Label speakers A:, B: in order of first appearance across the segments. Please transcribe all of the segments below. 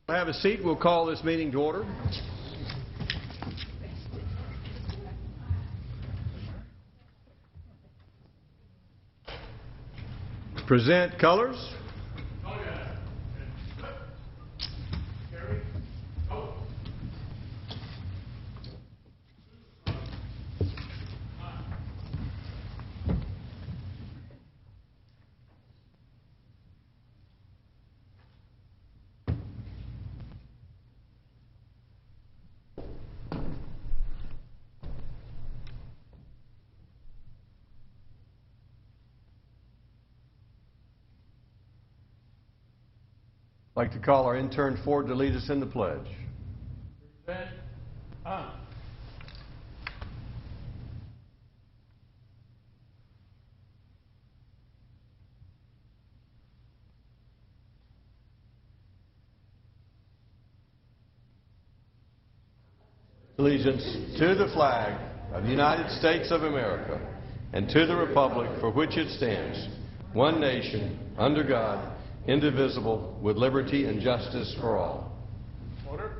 A: Have a seat. We'll call this meeting to order. Present colors. I'd like to call our intern Ford to lead us in the pledge.
B: Present on.
A: Allegiance to the flag of the United States of America and to the republic for which it stands, one nation, under God, indivisible, with liberty and justice for all.
B: Order.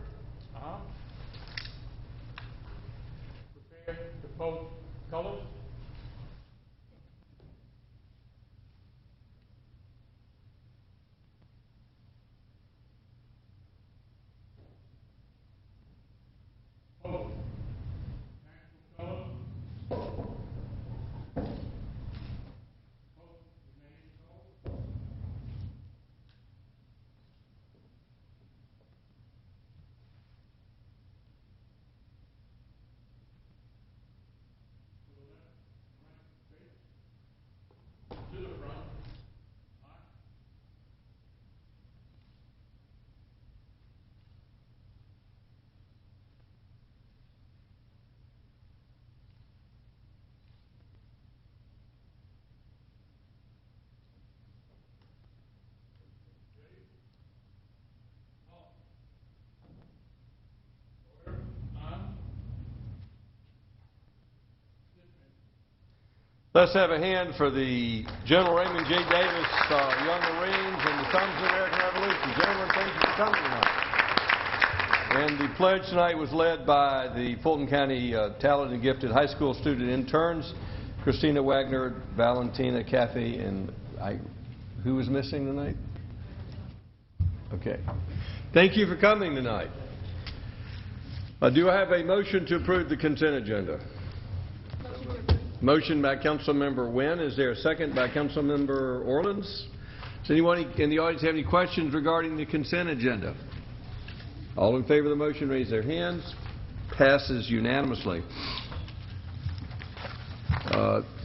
B: Prepare to vote colors. Vote. National colors. To the front. Order. On.
A: Let's have a hand for the General Raymond J. Davis Young Marines and the Sons of the American Revolution. Gentlemen, thank you for coming tonight. And the pledge tonight was led by the Fulton County Talented and Gifted High School student interns, Christina Wagner, Valentina Caffey, and who was missing tonight? Okay. Thank you for coming tonight. Do I have a motion to approve the consent agenda? Motion by Councilmember Wynn. Is there a second by Councilmember Orleans? Does anyone in the audience have any questions regarding the consent agenda? All in favor of the motion, raise their hands. Passes unanimously.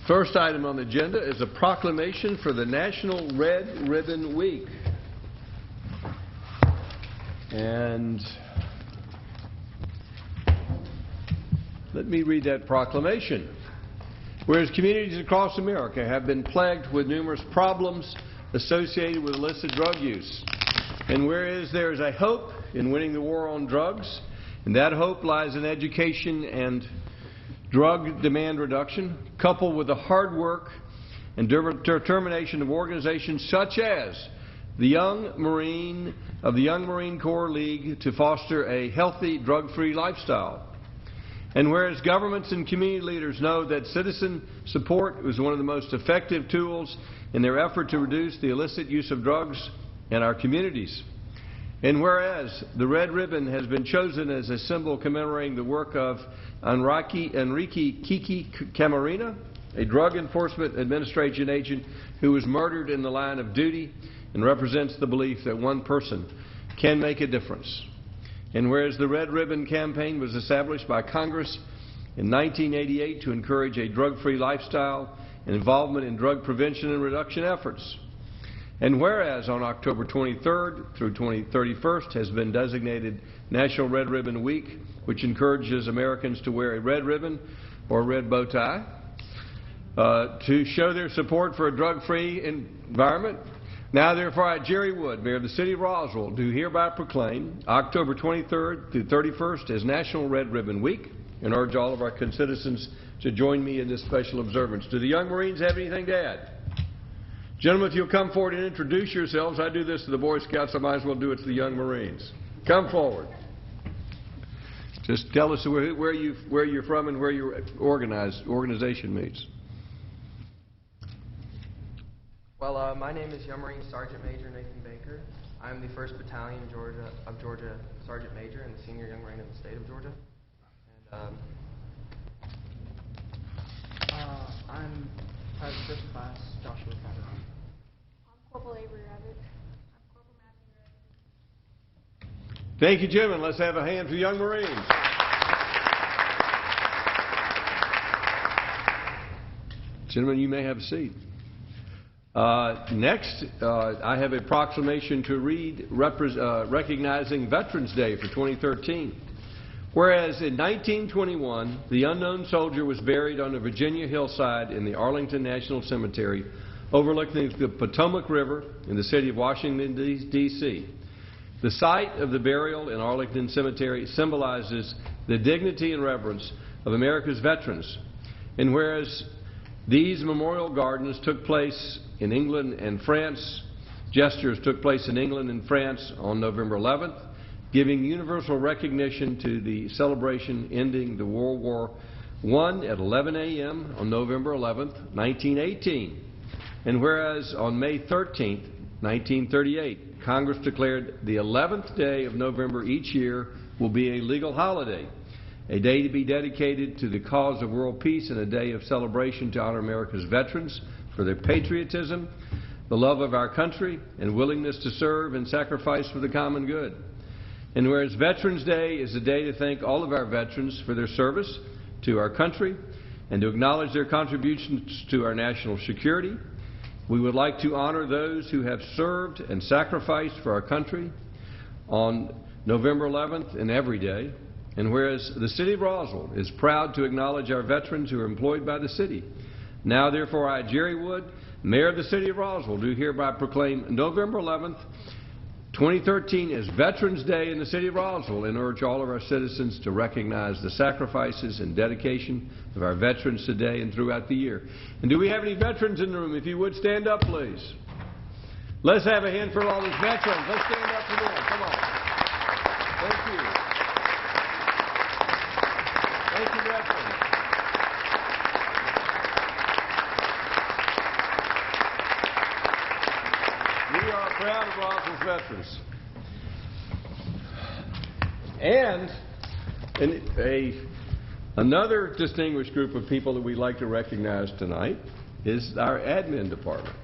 A: First item on the agenda is a proclamation for the National Red Ribbon Week. And let me read that proclamation. Whereas communities across America have been plagued with numerous problems associated with illicit drug use, and whereas there is a hope in winning the war on drugs, and that hope lies in education and drug demand reduction, coupled with the hard work and determination of organizations such as the Young Marine Corps League to foster a healthy, drug-free lifestyle. And whereas governments and community leaders know that citizen support is one of the most effective tools in their effort to reduce the illicit use of drugs in our communities. And whereas the red ribbon has been chosen as a symbol commemorating the work of Enrique Kiki Camarena, a drug enforcement administration agent who was murdered in the line of duty and represents the belief that one person can make a difference. And whereas the Red Ribbon Campaign was established by Congress in 1988 to encourage a drug-free lifestyle and involvement in drug prevention and reduction efforts. And whereas on October 23rd through 31st has been designated National Red Ribbon Week, which encourages Americans to wear a red ribbon or a red bow tie to show their support for a drug-free environment. Now, therefore, I, Jerry Wood, Mayor of the City of Roswell, do hereby proclaim October 23rd through 31st as National Red Ribbon Week and urge all of our citizens to join me in this special observance. Do the Young Marines have anything to add? Gentlemen, if you'll come forward and introduce yourselves. I do this to the Boy Scouts, I might as well do it to the Young Marines. Come forward. Just tell us where you're from and where your organization meets.
C: Well, my name is Young Marine Sergeant Major Nathan Baker. I'm the 1st Battalion of Georgia Sergeant Major and the Senior Young Marine of the state of Georgia. And
D: I'm Private First Class Joshua Cabot.
E: I'm Corporal Avery Rabbit. I'm Corporal Matthew Rabbit.
A: Thank you, gentlemen. Let's have a hand for Young Marines. Gentlemen, you may have a seat. Next, I have a proclamation to read recognizing Veterans Day for 2013. Whereas in 1921, the unknown soldier was buried on a Virginia hillside in the Arlington National Cemetery overlooking the Potomac River in the city of Washington, D.C. The site of the burial in Arlington Cemetery symbolizes the dignity and reverence of America's veterans. And whereas these memorial gardens took place in England and France, gestures took place in England and France on November 11th, giving universal recognition to the celebration ending the World War I at 11 a.m. on November 11th, 1918. And whereas on May 13th, 1938, Congress declared the 11th day of November each year will be a legal holiday, a day to be dedicated to the cause of world peace and a day of celebration to honor America's veterans for their patriotism, the love of our country, and willingness to serve and sacrifice for the common good. And whereas Veterans Day is a day to thank all of our veterans for their service to our country and to acknowledge their contributions to our national security, we would like to honor those who have served and sacrificed for our country on November 11th and every day. And whereas the City of Roswell is proud to acknowledge our veterans who are employed by the city, now therefore I, Jerry Wood, Mayor of the City of Roswell, do hereby proclaim November 11th, 2013 as Veterans Day in the City of Roswell and urge all of our citizens to recognize the sacrifices and dedication of our veterans today and throughout the year. And do we have any veterans in the room? If you would, stand up, please. Let's have a hand for all these veterans. Let's stand up for them. Come on. Thank you. Thank you, veterans. We are proud of Roswell's veterans. And another distinguished group of people that we'd like to recognize tonight is our admin department.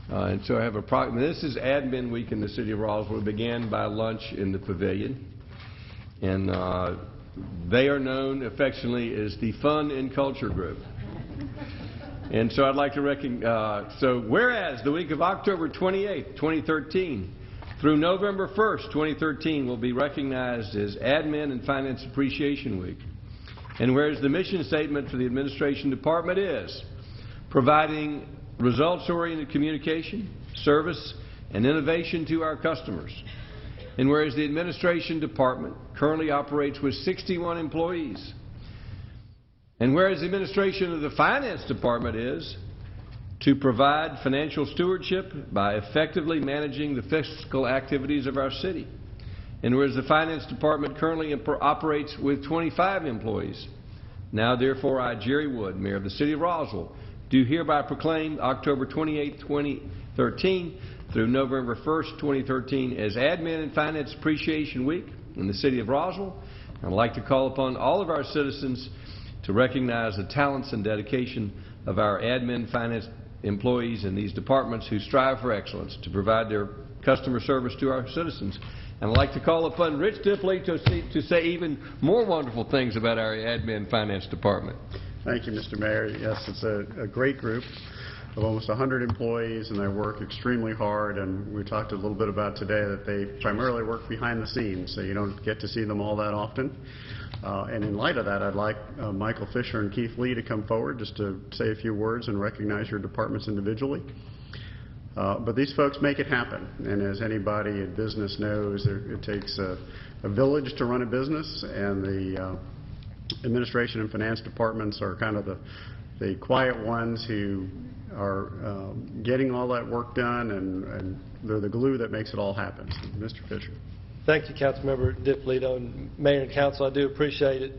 A: And so I have this is Admin Week in the City of Roswell. It began by lunch in the pavilion. And they are known affectionately as the Fun and Culture Group. And so I'd like to recognize, whereas the week of October 28th, 2013, through November 1st, 2013, will be recognized as Admin and Finance Appreciation Week. And whereas the mission statement for the Administration Department is providing results-oriented communication, service, and innovation to our customers. And whereas the Administration Department currently operates with 61 employees. And whereas the administration of the Finance Department is to provide financial stewardship by effectively managing the fiscal activities of our city. And whereas the Finance Department currently operates with 25 employees. Now, therefore, I, Jerry Wood, Mayor of the City of Roswell, do hereby proclaim October 28, 2013 through November 1st, 2013 as Admin and Finance Appreciation Week in the City of Roswell. I'd like to call upon all of our citizens to recognize the talents and dedication of our admin finance employees in these departments who strive for excellence to provide their customer service to our citizens. And I'd like to call upon Rich Dipley to say even more wonderful things about our admin finance department.
F: Thank you, Mr. Mayor. Yes, it's a great group of almost 100 employees, and they work extremely hard. And we talked a little bit about today that they primarily work behind the scenes, so you don't get to see them all that often. And in light of that, I'd like Michael Fisher and Keith Lee to come forward just to say a few words and recognize your departments individually. But these folks make it happen. And as anybody in business knows, it takes a village to run a business, and the administration and finance departments are kind of the quiet ones who are getting all that work done, and they're the glue that makes it all happen. So, Mr. Fisher.
G: Thank you, Councilmember DiPolito, and Mayor and Council. I do appreciate it.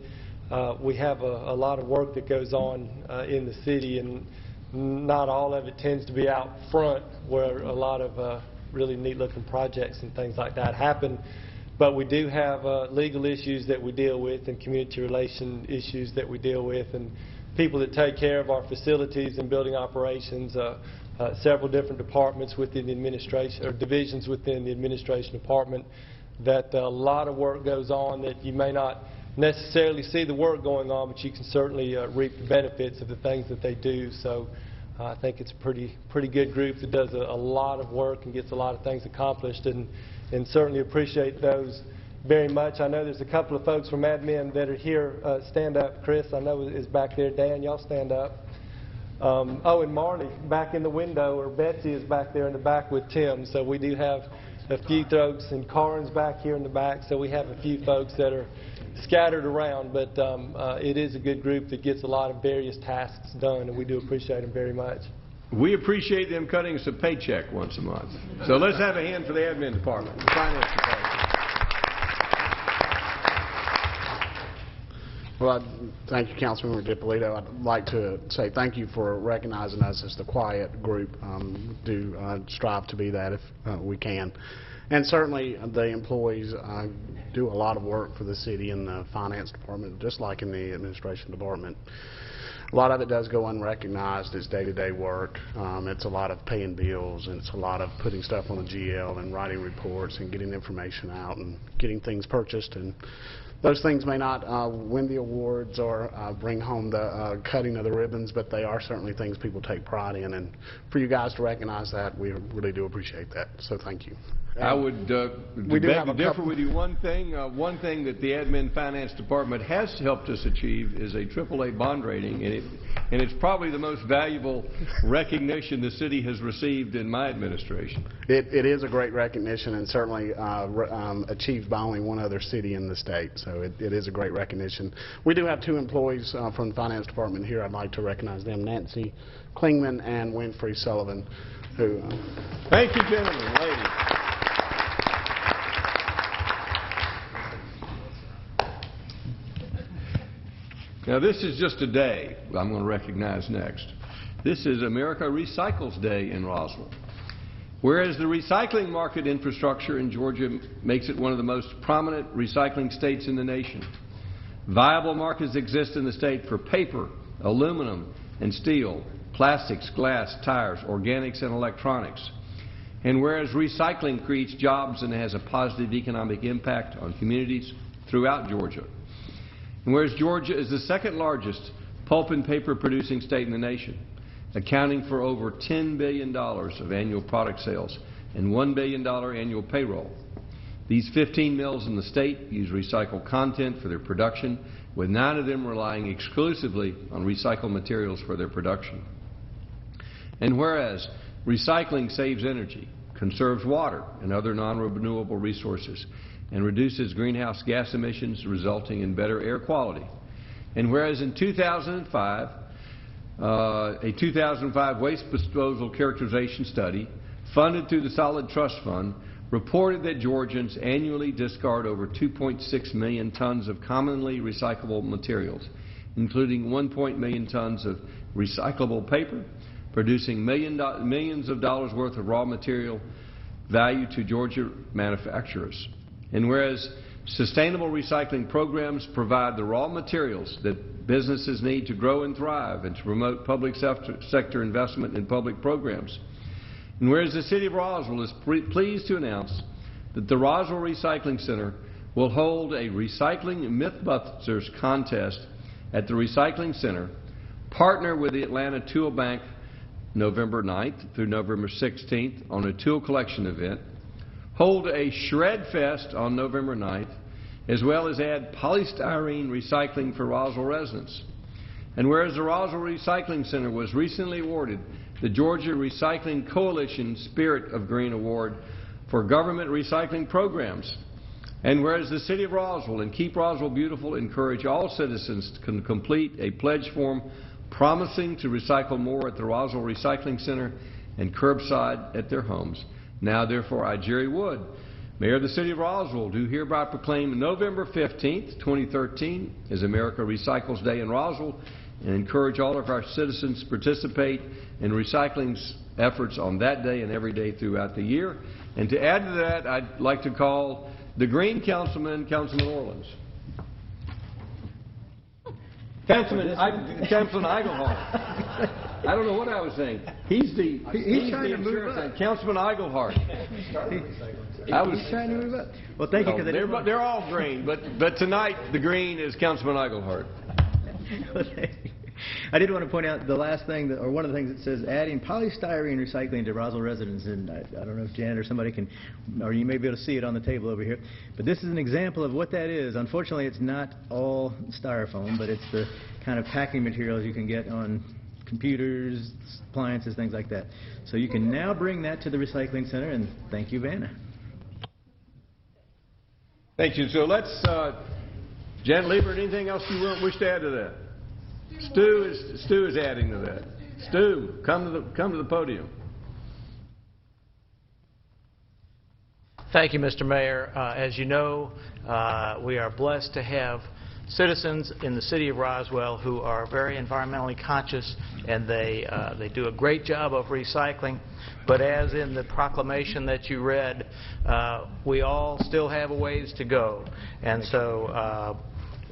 G: We have a lot of work that goes on in the city, and not all of it tends to be out front where a lot of really neat-looking projects and things like that happen. But we do have legal issues that we deal with and community relation issues that we deal with, and people that take care of our facilities and building operations, several different departments within the administration, or divisions within the administration department, that a lot of work goes on that you may not necessarily see the work going on, but you can certainly reap the benefits of the things that they do. So I think it's a pretty good group that does a lot of work and gets a lot of things accomplished, and certainly appreciate those very much. I know there's a couple of folks from admin that are here. Stand up. Chris, I know, is back there. Dan, y'all stand up. Oh, and Marty back in the window, or Betsy is back there in the back with Tim. So we do have a few folks, and Karen's back here in the back. So we have a few folks that are scattered around, but it is a good group that gets a lot of various tasks done, and we do appreciate them very much.
A: We appreciate them cutting us a paycheck once a month. So let's have a hand for the admin department, the finance department.
H: Well, thank you, Councilmember DiPolito. I'd like to say thank you for recognizing us as the quiet group. Do strive to be that if we can. And certainly the employees do a lot of work for the city in the finance department, just like in the administration department. A lot of it does go unrecognized as day-to-day work. It's a lot of paying bills, and it's a lot of putting stuff on the GL and writing reports and getting information out and getting things purchased. And those things may not win the awards or bring home the cutting of the ribbons, but they are certainly things people take pride in. And for you guys to recognize that, we really do appreciate that. So thank you.
A: I would beg to differ with you one thing. One thing that the admin finance department has helped us achieve is a AAA bond rating, and it's probably the most valuable recognition the city has received in my administration.
H: It is a great recognition, and certainly achieved by only one other city in the state. So it is a great recognition. We do have two employees from the finance department here. I'd like to recognize them, Nancy Klingman and Winfrey Sullivan, who...
A: Thank you, gentlemen, ladies. Now, this is just a day I'm going to recognize next. This is America Recycles Day in Roswell. Whereas the recycling market infrastructure in Georgia makes it one of the most prominent recycling states in the nation. Viable markets exist in the state for paper, aluminum, and steel, plastics, glass, tires, organics, and electronics. And whereas recycling creates jobs and has a positive economic impact on communities throughout Georgia. And whereas Georgia is the second largest pulp and paper producing state in the nation, accounting for over $10 billion of annual product sales and $1 billion annual payroll. These 15 mills in the state use recycled content for their production, with 9 of them relying exclusively on recycled materials for their production. And whereas recycling saves energy, conserves water and other non-renewable resources, and reduces greenhouse gas emissions, resulting in better air quality. And whereas in 2005, a 2005 waste disposal characterization study funded through the Solid Trust Fund reported that Georgians annually discard over 2.6 million tons of commonly recyclable materials, including 1 million tons of recyclable paper, producing millions of dollars worth of raw material value to Georgia manufacturers. And whereas sustainable recycling programs provide the raw materials that businesses need to grow and thrive and to promote public sector investment in public programs. And whereas the City of Roswell is pleased to announce that the Roswell Recycling Center will hold a Recycling Mythbusters contest at the Recycling Center, partner with the Atlanta Tool Bank November 9th through November 16th on a tool collection event, hold a Shred Fest on November 9th, as well as add polystyrene recycling for Roswell residents. And whereas the Roswell Recycling Center was recently awarded the Georgia Recycling Coalition Spirit of Green Award for government recycling programs, and whereas the City of Roswell and Keep Roswell Beautiful encourage all citizens to complete a pledge form promising to recycle more at the Roswell Recycling Center and curbside at their homes. Now, therefore, I, Jerry Wood, Mayor of the City of Roswell do hereby proclaim November 15th, 2013 as America Recycles Day in Roswell and encourage all of our citizens to participate in recycling efforts on that day and every day throughout the year. And to add to that, I'd like to call the Green Councilman, Councilman Orleans. Councilman Eichelhart. I don't know what I was saying. He's
I: trying to move up.
A: Councilman Eichelhart. He's trying to move up.
I: Well, thank you.
A: They're all green, but tonight the green is Councilman Eichelhart.
I: I did want to point out the last thing, or one of the things that says adding polystyrene recycling to Roswell residents, and I don't know if Janet or somebody can, or you may be able to see it on the table over here, but this is an example of what that is. Unfortunately, it's not all styrofoam, but it's the kind of packing materials you can get on computers, appliances, things like that. So you can now bring that to the recycling center, and thank you, Vanna.
A: Thank you. So let's, Janet Liebert, anything else you wish to add to that? Stu is adding to that. Stu, come to the podium.
J: Thank you, Mr. Mayor. As you know, we are blessed to have citizens in the city of Roswell who are very environmentally conscious, and they do a great job of recycling. But as in the proclamation that you read, we all still have a ways to go. And so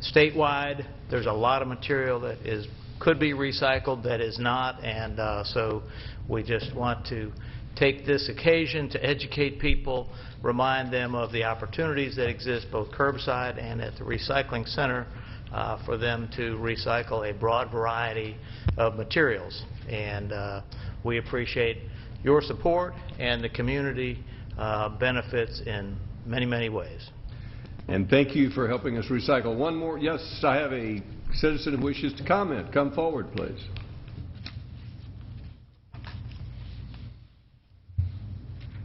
J: statewide, there's a lot of material that could be recycled that is not, and so we just want to take this occasion to educate people, remind them of the opportunities that exist both curbside and at the recycling center for them to recycle a broad variety of materials. And we appreciate your support, and the community benefits in many, many ways.
A: And thank you for helping us recycle. One more. Yes, I have a citizen who wishes to comment. Come forward, please.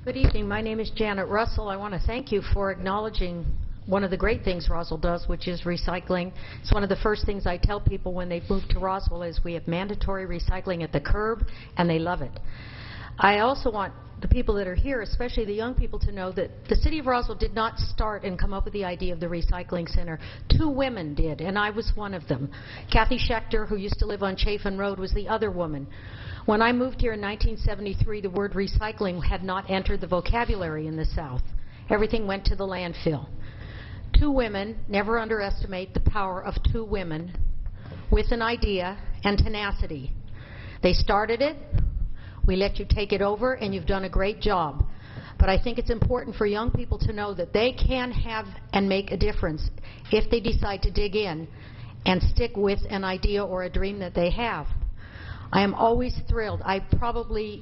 K: Good evening. My name is Janet Russell. I want to thank you for acknowledging one of the great things Roswell does, which is recycling. It's one of the first things I tell people when they move to Roswell is we have mandatory recycling at the curb, and they love it. I also want the people that are here, especially the young people, to know that the city of Roswell did not start and come up with the idea of the recycling center. 2 women did, and I was one of them. Kathy Schechter, who used to live on Chafin Road, was the other woman. When I moved here in 1973, the word recycling had not entered the vocabulary in the South. Everything went to the landfill. 2 women, never underestimate the power of 2 women with an idea and tenacity. They started it. We let you take it over, and you've done a great job. But I think it's important for young people to know that they can have and make a difference if they decide to dig in and stick with an idea or a dream that they have. I am always thrilled. I probably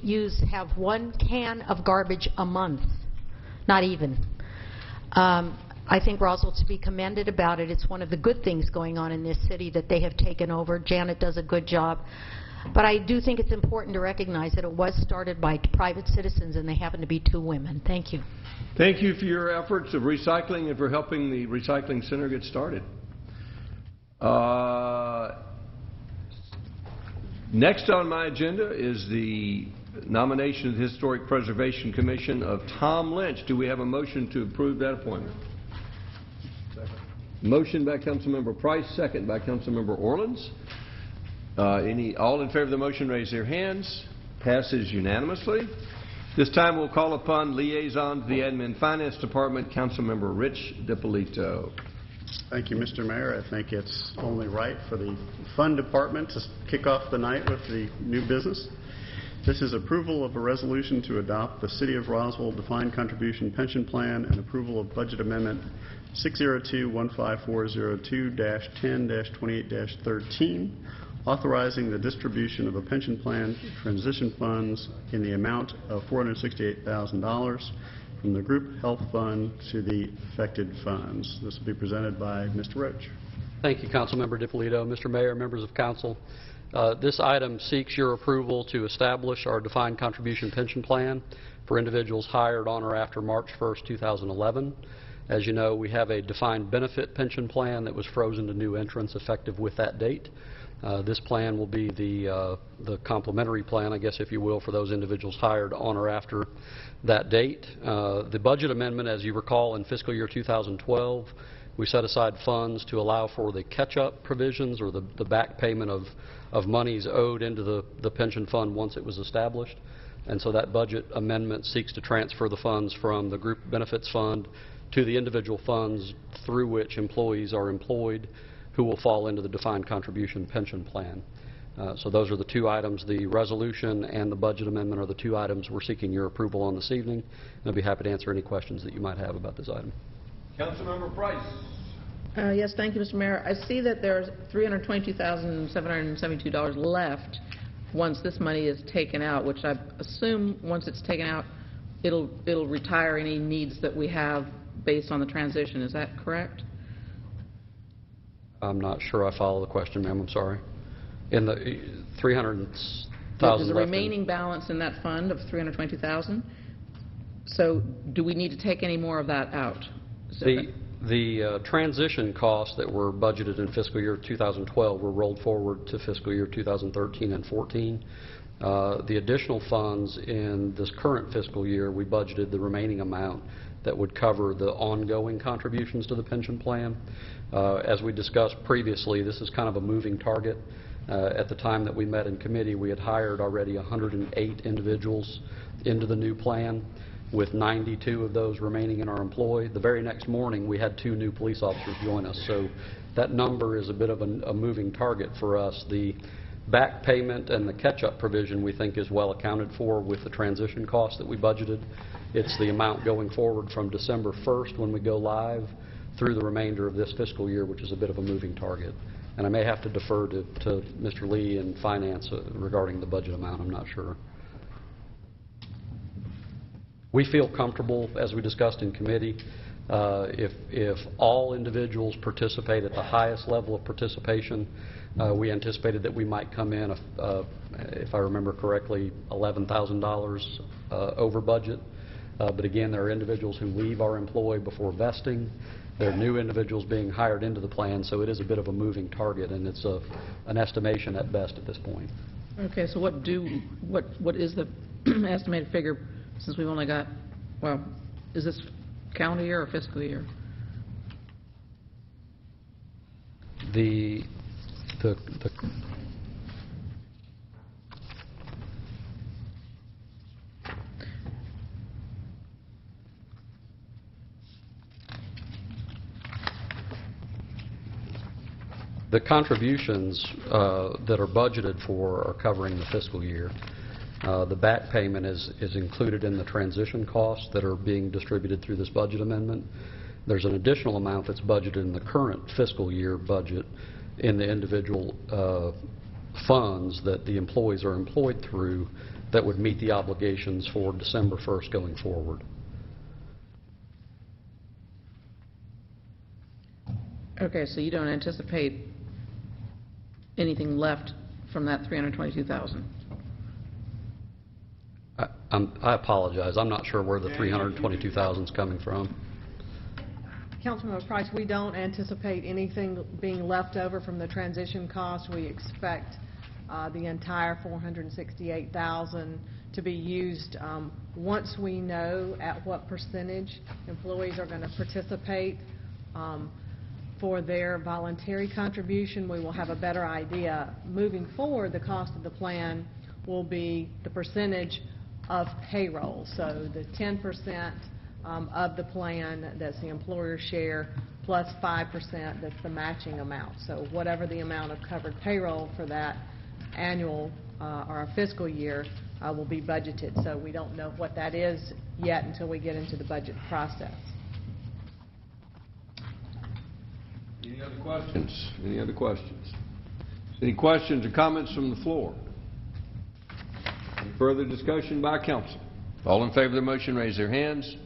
K: have 1 can of garbage a month, not even. I think Roswell to be commended about it. It's one of the good things going on in this city that they have taken over. Janet does a good job. But I do think it's important to recognize that it was started by private citizens, and they happen to be 2 women. Thank you.
A: Thank you for your efforts of recycling and for helping the recycling center get started. Next on my agenda is the nomination of the Historic Preservation Commission of Tom Lynch. Do we have a motion to approve that appointment? Second. Motion by Councilmember Price, second by Councilmember Orleans. All in favor of the motion, raise their hands. Passes unanimously. This time we'll call upon liaison to the Admin and Finance Department, Councilmember Rich DiPolito.
F: Thank you, Mr. Mayor. I think it's only right for the Fund Department to kick off the night with the new business. This is approval of a resolution to adopt the City of Roswell Defined Contribution Pension Plan and approval of Budget Amendment 602-15402-10-28-13, authorizing the distribution of a pension plan transition funds in the amount of $468,000 from the Group Health Fund to the affected funds. This will be presented by Mr. Roach.
L: Thank you, Councilmember DiPolito. Mr. Mayor, members of council, this item seeks your approval to establish our defined contribution pension plan for individuals hired on or after March 1st, 2011. As you know, we have a defined benefit pension plan that was frozen to new entrants effective with that date. This plan will be the complementary plan, I guess, if you will, for those individuals hired on or after that date. The budget amendment, as you recall, in fiscal year 2012, we set aside funds to allow for the catch-up provisions or the back payment of monies owed into the pension fund once it was established. And so that budget amendment seeks to transfer the funds from the group benefits fund to the individual funds through which employees are employed who will fall into the defined contribution pension plan. So those are the two items. The resolution and the budget amendment are the two items we're seeking your approval on this evening. And I'll be happy to answer any questions that you might have about this item.
A: Councilmember Price.
M: Yes, thank you, Mr. Mayor. I see that there's $322,772 left once this money is taken out, which I assume once it's taken out, it'll retire any needs that we have based on the transition. Is that correct?
L: I'm not sure I follow the question, ma'am. I'm sorry. In the $300,000
M: there's a remaining balance in that fund of $322,000. So do we need to take any more of that out?
L: The transition costs that were budgeted in fiscal year 2012 were rolled forward to fiscal year 2013 and 14. The additional funds in this current fiscal year, we budgeted the remaining amount that would cover the ongoing contributions to the pension plan. As we discussed previously, this is kind of a moving target. At the time that we met in committee, we had hired already 108 individuals into the new plan, with 92 of those remaining in our employ. The very next morning, we had 2 new police officers join us. So that number is a bit of a moving target for us. The back payment and the catch-up provision we think is well accounted for with the transition costs that we budgeted. It's the amount going forward from December 1st when we go live through the remainder of this fiscal year, which is a bit of a moving target. And I may have to defer to Mr. Lee in Finance regarding the budget amount. I'm not sure. We feel comfortable, as we discussed in committee, if all individuals participate at the highest level of participation, we anticipated that we might come in, if I remember correctly, $11,000 over budget. But again, there are individuals who leave our employ before vesting. There are new individuals being hired into the plan, so it is a bit of a moving target, and it's an estimation at best at this point.
M: Okay, so what is the estimated figure, since we've only got, well, is this calendar year or fiscal year?
L: The contributions that are budgeted for are covering the fiscal year. The back payment is included in the transition costs that are being distributed through this budget amendment. There's an additional amount that's budgeted in the current fiscal year budget in the individual funds that the employees are employed through that would meet the obligations for December 1st going forward.
M: Okay, so you don't anticipate anything left from that $322,000?
L: I apologize. I'm not sure where the $322,000 is coming from.
N: Councilmember Price, we don't anticipate anything being left over from the transition cost. We expect the entire $468,000 to be used once we know at what percentage employees are going to participate for their voluntary contribution. We will have a better idea. Moving forward, the cost of the plan will be the percentage of payroll. So the 10% of the plan that's the employer's share plus 5% that's the matching amount. So whatever the amount of covered payroll for that annual or a fiscal year will be budgeted. So we don't know what that is yet until we get into the budget process.
A: Any other questions? Any other questions? Any questions or comments from the floor? Any further discussion by council? All in favor of the motion, raise their hands.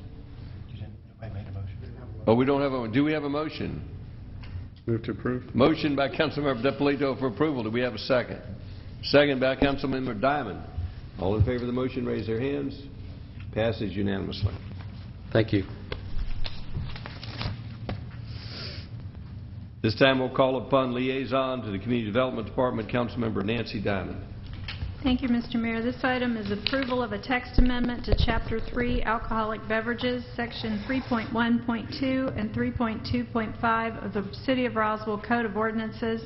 A: Oh, we don't have a, do we have a motion?
F: Move to approve.
A: Motion by Councilmember DiPolito for approval. Do we have a second? Second by Councilmember Diamond. All in favor of the motion, raise their hands. Passes unanimously.
L: Thank you.
A: This time we'll call upon Liaison to the Community Development Department, Councilmember Nancy Diamond.
O: Thank you, Mr. Mayor. This item is approval of a text amendment to Chapter 3, Alcoholic Beverages, Section 3.1.2 and 3.2.5 of the City of Roswell Code of Ordinances,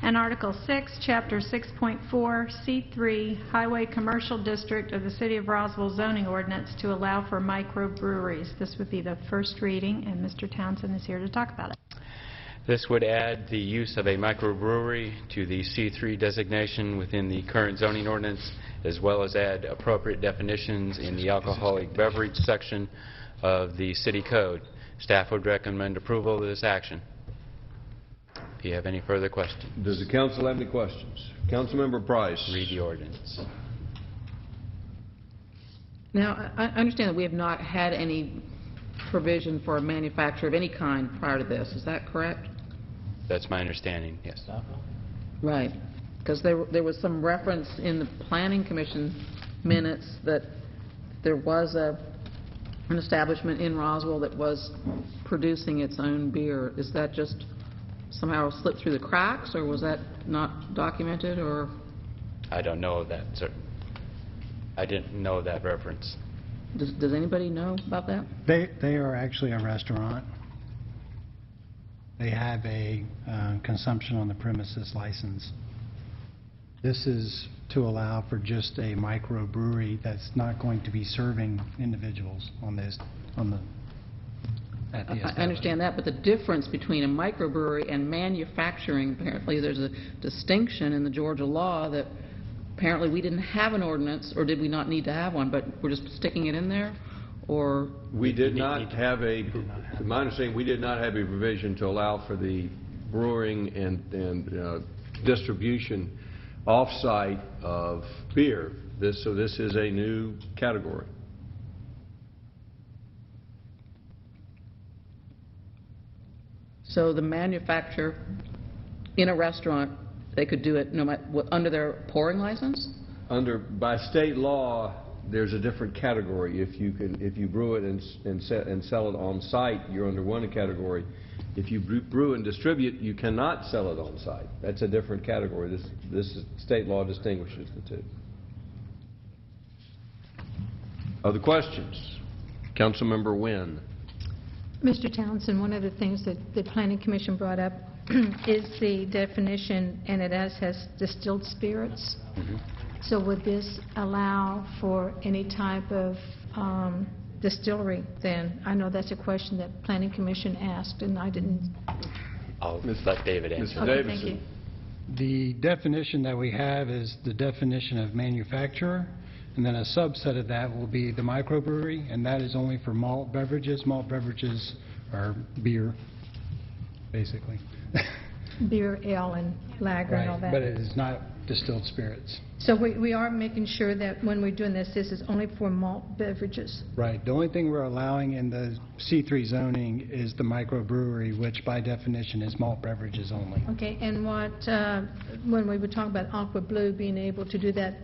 O: and Article 6, Chapter 6.4, C3, Highway Commercial District of the City of Roswell Zoning Ordinance to allow for microbreweries. This would be the first reading, and Mr. Townsend is here to talk about it.
P: This would add the use of a microbrewery to the C3 designation within the current zoning ordinance, as well as add appropriate definitions in the alcoholic beverage section of the city code. Staff would recommend approval of this action. Do you have any further questions?
A: Does the council have any questions? Councilmember Price.
P: Read the ordinance.
M: Now, I understand that we have not had any provision for a manufacturer of any kind prior to this. Is that correct?
P: That's my understanding, yes.
M: Right. Because there was some reference in the Planning Commission minutes that there was an establishment in Roswell that was producing its own beer. Is that just somehow slipped through the cracks, or was that not documented, or?
P: I don't know of that, sir. I didn't know that reference.
M: Does anybody know about that?
Q: They are actually a restaurant. They have a consumption on the premises license. This is to allow for just a microbrewery that's not going to be serving individuals at the establishment.
M: I understand that, but the difference between a microbrewery and manufacturing, apparently there's a distinction in the Georgia law that apparently we didn't have an ordinance, or did we not need to have one, but we're just sticking it in there? Or
A: we did not have a, to my understanding, we did not have a provision to allow for the brewing and distribution off-site of beer. So this is a new category.
M: So the manufacturer in a restaurant, they could do it no matter what, under their pouring license?
A: By state law, there's a different category. If you brew it and sell it on site, you're under one category. If you brew and distribute, you cannot sell it on site. That's a different category. This state law distinguishes the two. Other questions? Councilmember Wynn.
K: Mr. Townsend, one of the things that the Planning Commission brought up is the definition, and it has distilled spirits.
P: Mm-hmm.
K: So would this allow for any type of distillery then? I know that's a question that Planning Commission asked, and I didn't.
P: I'll let David answer.
A: Mr. Davidson.
K: Thank you.
Q: The definition that we have is the definition of manufacturer, and then a subset of that will be the microbrewery, and that is only for malt beverages. Malt beverages are beer, basically.
K: Beer, ale, and lager and all that.
Q: But it is not distilled spirits.
K: So we are making sure that when we're doing this is only for malt beverages.
Q: Right. The only thing we're allowing in the C3 zoning is the microbrewery, which by definition is malt beverages only.
K: Okay, and what, when we were talking about Aqua Blue being able to do that,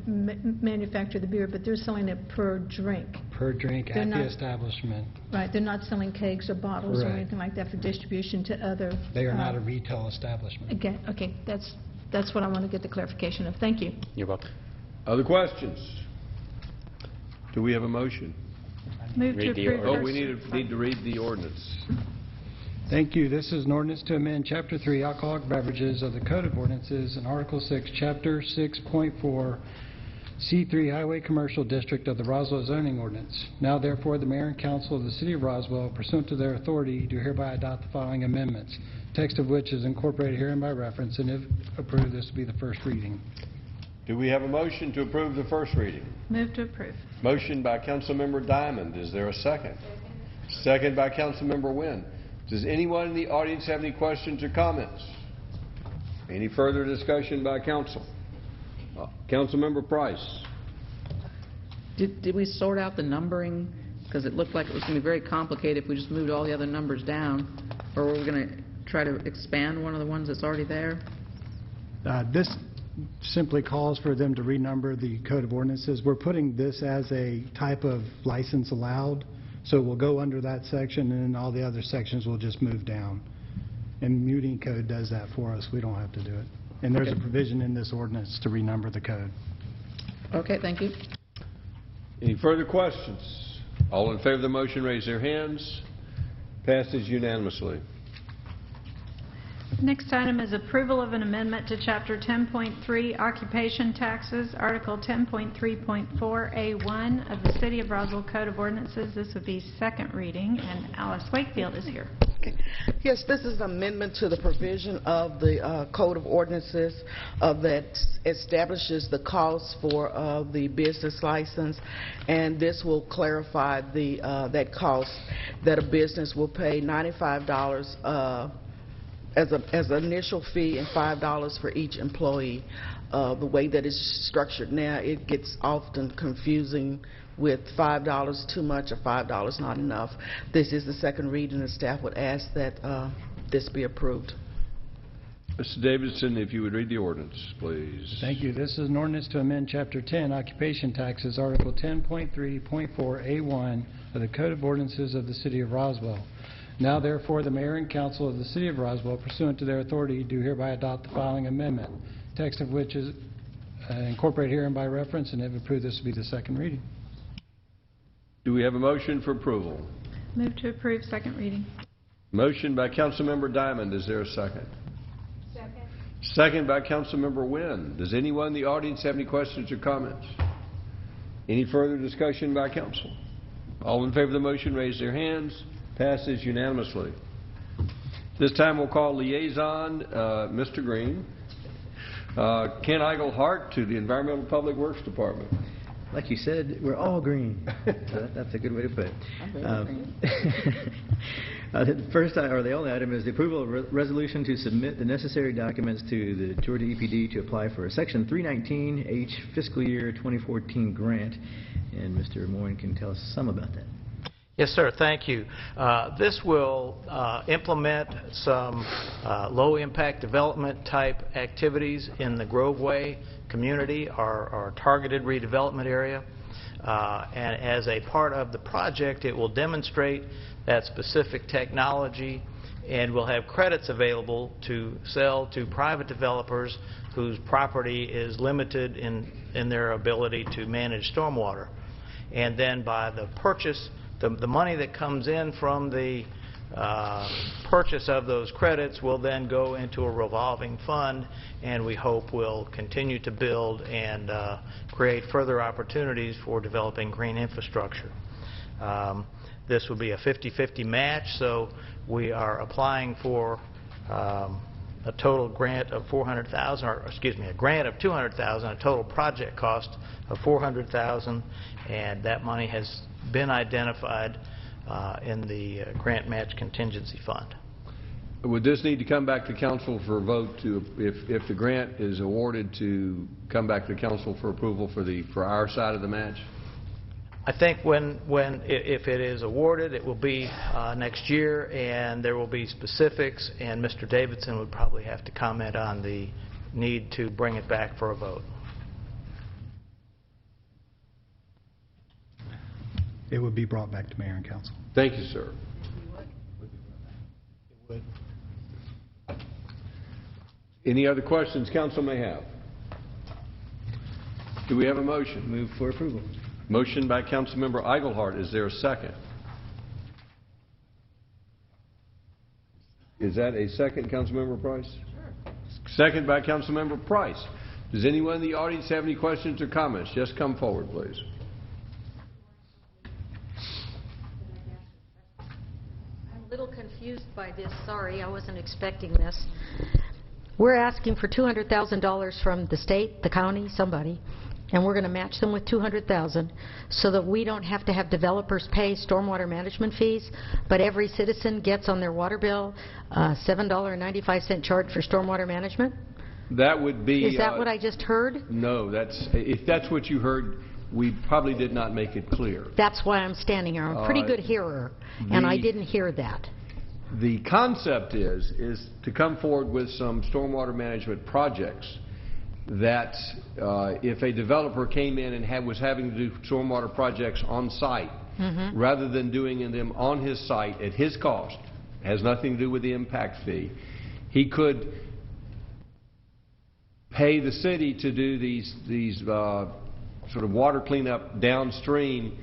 K: manufacture the beer, but they're selling it per drink.
Q: Per drink
K: They're
Q: at
K: not-
Q: the establishment.
K: Right, they're not selling kegs or bottles or
Q: Right.
K: anything like that for distribution to other.
Q: They are not a retail establishment.
K: Again, okay, that's what I want to get the clarification of. Thank you.
P: You're welcome.
A: Other questions? Do we have a motion?
O: Move to
P: Read the
O: approve.
A: Oh,
O: first-
A: we need to read the ordinance.
Q: Thank you. This is an ordinance to amend Chapter 3 Alcoholic Beverages of the Code of Ordinances and Article 6, Chapter 6.4, C3 Highway Commercial District of the Roswell Zoning Ordinance. Now therefore, the Mayor and Council of the City of Roswell, pursuant to their authority, do hereby adopt the following amendments, text of which is incorporated herein by reference, and if approved, this will be the first reading.
A: Do we have a motion to approve the first reading?
O: Move to approve.
A: Motion by Councilmember Diamond. Is there a second? Second by Councilmember Wynn. Does anyone in the audience have any questions or comments? Any further discussion by council? Councilmember Price.
M: Did we sort out the numbering? Because it looked like it was going to be very complicated if we just moved all the other numbers down. Or were we going to try to expand one of the ones that's already there?
Q: This simply calls for them to renumber the Code of Ordinances. We're putting this as a type of license allowed, so we'll go under that section, and then all the other sections will just move down. And Muni Code does that for us. We don't have to do it. And there's a provision in this ordinance to renumber the code.
M: Okay, thank you.
A: Any further questions? All in favor of the motion, raise their hands. Passes unanimously.
O: Next item is approval of an amendment to Chapter 10.3 Occupation Taxes, Article 10.3.4A1 of the City of Roswell Code of Ordinances. This would be second reading, and Alice Wakefield is here.
R: Yes, this is an amendment to the provision of the Code of Ordinances that establishes the cost for the business license, and this will clarify that cost that a business will pay $95 as an initial fee and $5 for each employee. The way that it's structured now, it gets often confusing with $5 too much or $5 not enough. This is the second reading, and staff would ask that this be approved.
A: Mr. Davidson, if you would read the ordinance, please.
Q: Thank you. This is an ordinance to amend Chapter 10, Occupation Taxes, Article 10.3.4A1 of the Code of Ordinances of the City of Roswell. Now, therefore, the Mayor and Council of the City of Roswell, pursuant to their authority, do hereby adopt the following amendment, text of which is incorporated herein by reference, and if approved, this will be the second reading.
A: Do we have a motion for approval?
O: Move to approve second reading.
A: Motion by Councilmember Diamond. Is there a second? Second. Second by Councilmember Wynn. Does anyone in the audience have any questions or comments? Any further discussion by council? All in favor of the motion, raise their hands. Passes unanimously. This time we'll call liaison Mr. Green. Ken Eigelhart to the Environmental Public Works Department.
I: Like you said, we're all green. So that's a good way to put it. The first, or the only item, is the approval of resolution to submit the necessary documents to the Georgia EPD to apply for a Section 319H fiscal year 2014 grant. And Mr. Moyne can tell us some about that.
J: Yes, sir. Thank you. This will implement some low-impact development type activities in the Groveway community, our targeted redevelopment area. And as a part of the project, it will demonstrate that specific technology and will have credits available to sell to private developers whose property is limited in their ability to manage stormwater. And then by the purchase, the money that comes in from the purchase of those credits will then go into a revolving fund, and we hope will continue to build and create further opportunities for developing green infrastructure. This will be a 50-50 match, so we are applying for a total grant of $400,000, or excuse me, a grant of $200,000, a total project cost of $400,000, and that money has been identified in the grant match contingency fund.
A: Would this need to come back to council for a vote to, if the grant is awarded, to come back to council for approval for our side of the match?
J: I think if it is awarded, it will be next year, and there will be specifics, and Mr. Davidson would probably have to comment on the need to bring it back for a vote.
Q: It would be brought back to Mayor and Council.
A: Thank you, sir.
Q: It would.
A: Any other questions council may have? Do we have a motion?
I: Move for approval.
A: Motion by Councilmember Eigelhart. Is there a second? Is that a second, Councilmember Price? Sure. Second by Councilmember Price. Does anyone in the audience have any questions or comments? Just come forward, please.
K: I'm a little confused by this. Sorry, I wasn't expecting this. We're asking for $200,000 from the state, the county, somebody, and we're going to match them with $200,000 so that we don't have to have developers pay stormwater management fees, but every citizen gets on their water bill a $7.95 charge for stormwater management?
A: That would be...
K: Is that what I just heard?
A: No, if that's what you heard, we probably did not make it clear.
K: That's why I'm standing here. I'm a pretty good hearer, and I didn't hear that.
A: The concept is to come forward with some stormwater management projects that if a developer came in and was having to do stormwater projects on site, rather than doing them on his site at his cost, has nothing to do with the impact fee. He could pay the city to do these sort of water cleanup downstream.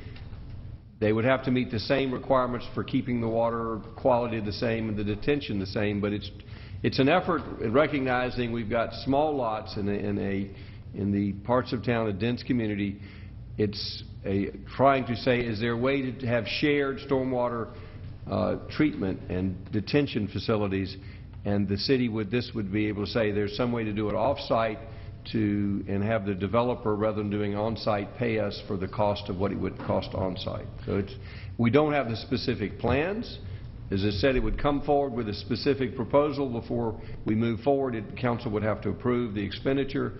A: They would have to meet the same requirements for keeping the water quality the same and the detention the same, but it's an effort in recognizing we've got small lots in the parts of town, a dense community. It's trying to say, is there a way to have shared stormwater treatment and detention facilities, and the city would be able to say there's some way to do it off-site and have the developer, rather than doing on-site, pay us for the cost of what it would cost on-site. So we don't have the specific plans. As I said, it would come forward with a specific proposal before we move forward. Council would have to approve the expenditure,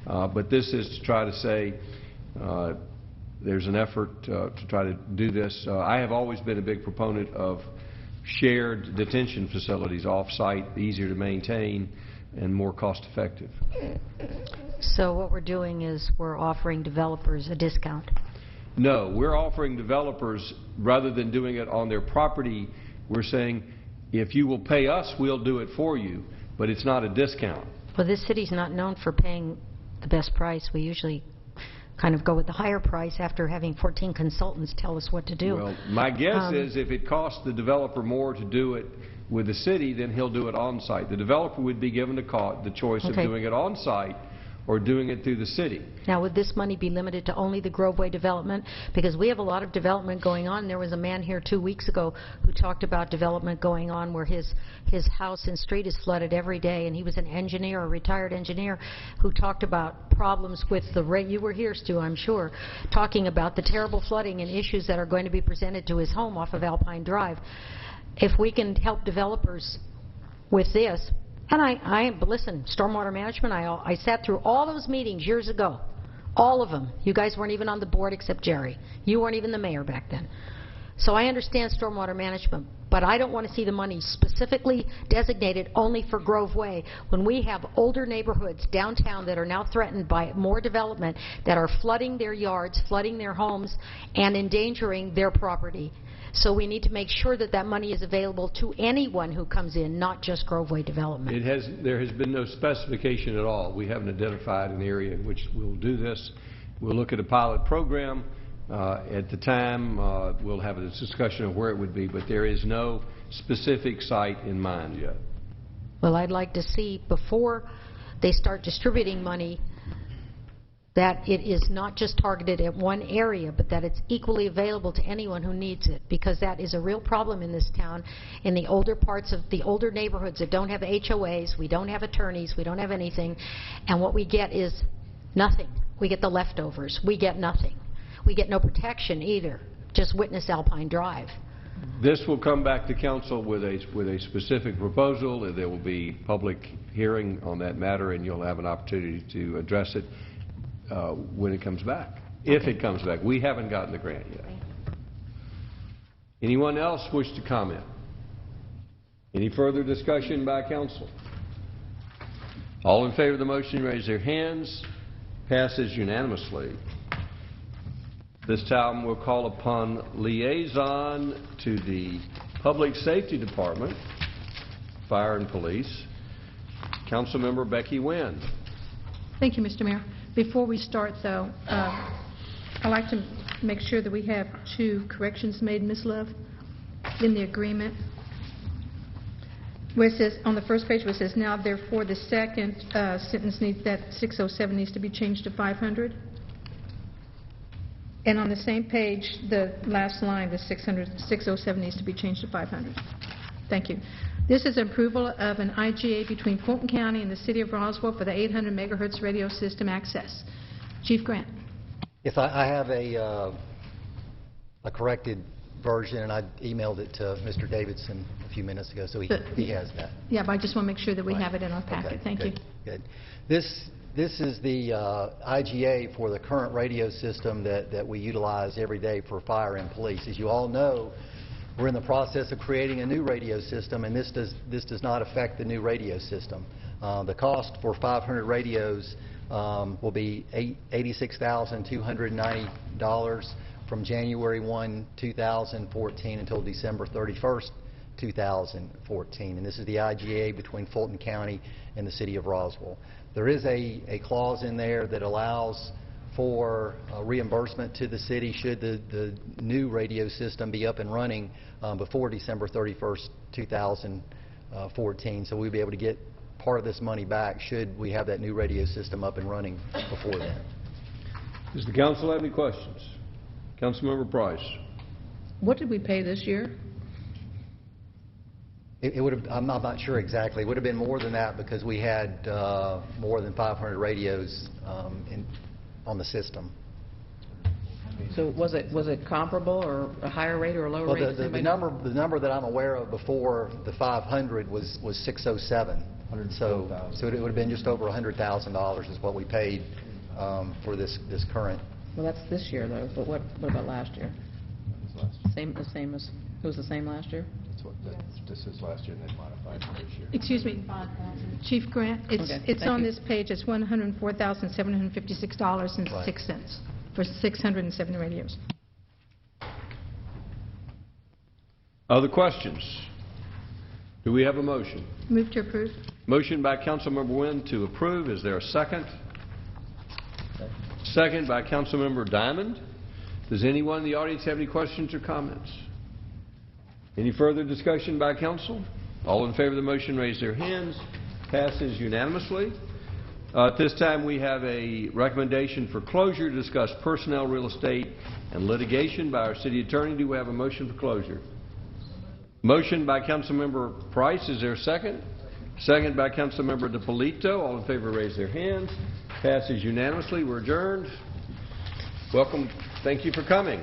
A: but this is to try to say there's an effort to try to do this. I have always been a big proponent of shared detention facilities off-site, easier to maintain and more cost-effective.
K: So what we're doing is we're offering developers a discount.
A: No, we're offering developers, rather than doing it on their property, we're saying, if you will pay us, we'll do it for you, but it's not a discount.
K: Well, this city's not known for paying the best price. We usually kind of go with the higher price after having 14 consultants tell us what to do.
A: Well, my guess is if it costs the developer more to do it with the city, then he'll do it on-site. The developer would be given the choice of doing it on-site or doing it through the city.
K: Now, would this money be limited to only the Groveway development? Because we have a lot of development going on. There was a man here 2 weeks ago who talked about development going on where his house and street is flooded every day, and he was an engineer, a retired engineer, who talked about problems with the rate. You were here, Stu, I'm sure, talking about the terrible flooding and issues that are going to be presented to his home off of Alpine Drive. If we can help developers with this, and listen, stormwater management, I sat through all those meetings years ago, all of them. You guys weren't even on the board except Jerry. You weren't even the mayor back then. So I understand stormwater management, but I don't want to see the money specifically designated only for Grove Way when we have older neighborhoods downtown that are now threatened by more development, that are flooding their yards, flooding their homes, and endangering their property. So we need to make sure that that money is available to anyone who comes in, not just Groveway development.
A: There has been no specification at all. We haven't identified an area in which we'll do this. We'll look at a pilot program. At the time, we'll have a discussion of where it would be, but there is no specific site in mind yet.
K: Well, I'd like to see, before they start distributing money, that it is not just targeted at one area, but that it's equally available to anyone who needs it, because that is a real problem in this town, in the older parts of the older neighborhoods that don't have HOAs, we don't have attorneys, we don't have anything, and what we get is nothing. We get the leftovers. We get nothing. We get no protection either. Just witness Alpine Drive.
A: This will come back to council with a specific proposal, and there will be public hearing on that matter, and you'll have an opportunity to address it when it comes back, if it comes back. We haven't gotten the grant yet. Anyone else wish to comment? Any further discussion by council? All in favor of the motion, raise their hands. Passes unanimously. This time we'll call upon liaison to the Public Safety Department, Fire and Police, Councilmember Becky Wynn.
S: Thank you, Mr. Mayor. Before we start, though, I'd like to make sure that we have 2 corrections made, Ms. Love, in the agreement. Where it says, on the first page, where it says, now therefore, the second sentence needs, that 607 needs to be changed to 500. And on the same page, the last line, the 607 needs to be changed to 500. Thank you. This is approval of an IGA between Fulton County and the City of Roswell for the 800 megahertz radio system access. Chief Grant.
T: Yes, I have a corrected version, and I emailed it to Mr. Davidson a few minutes ago, so he has that.
S: Yeah, but I just want to make sure that we have it in our packet.
T: Okay,
S: Thank
T: good,
S: you.
T: Good. This is the IGA for the current radio system that we utilize every day for fire and police. As you all know, we're in the process of creating a new radio system, and this does not affect the new radio system. The cost for 500 radios will be $86,290 from January 1, 2014 until December 31st, 2014, and this is the IGA between Fulton County and the City of Roswell. There is a clause in there that allows for reimbursement to the city should the new radio system be up and running before December 31st, 2014. So we'll be able to get part of this money back should we have that new radio system up and running before then.
A: Does the council have any questions? Councilmember Price.
M: What did we pay this year?
T: It would have, I'm not sure exactly. It would have been more than that because we had more than 500 radios on the system.
M: So was it comparable or a higher rate or a lower
T: Well,
M: rate?
T: the number that I'm aware of before the 500 was 607. So it would have been just over $100,000 is what we paid for this current.
M: Well, that's this year though, but what about last year? The same as, it was the same last year?
U: This is last year and they modified for this year.
S: Excuse me, Chief Grant, it's
M: thank
S: on
M: you.
S: this page, it's $104,756.06 for 670 radios.
A: Other questions? Do we have a motion?
S: Move to approve.
A: Motion by Councilmember Wynn to approve. Is there a second? Second by Councilmember Diamond. Does anyone in the audience have any questions or comments? Any further discussion by council? All in favor of the motion raise their hands. Passes unanimously. At this time we have a recommendation for closure to discuss personnel, real estate, and litigation by our city attorney. Do we have a motion for closure? Motion by Councilmember Price. Is there a second? Second by Councilmember DiPolito. All in favor raise their hands. Passes unanimously. We're adjourned. Welcome. Thank you for coming.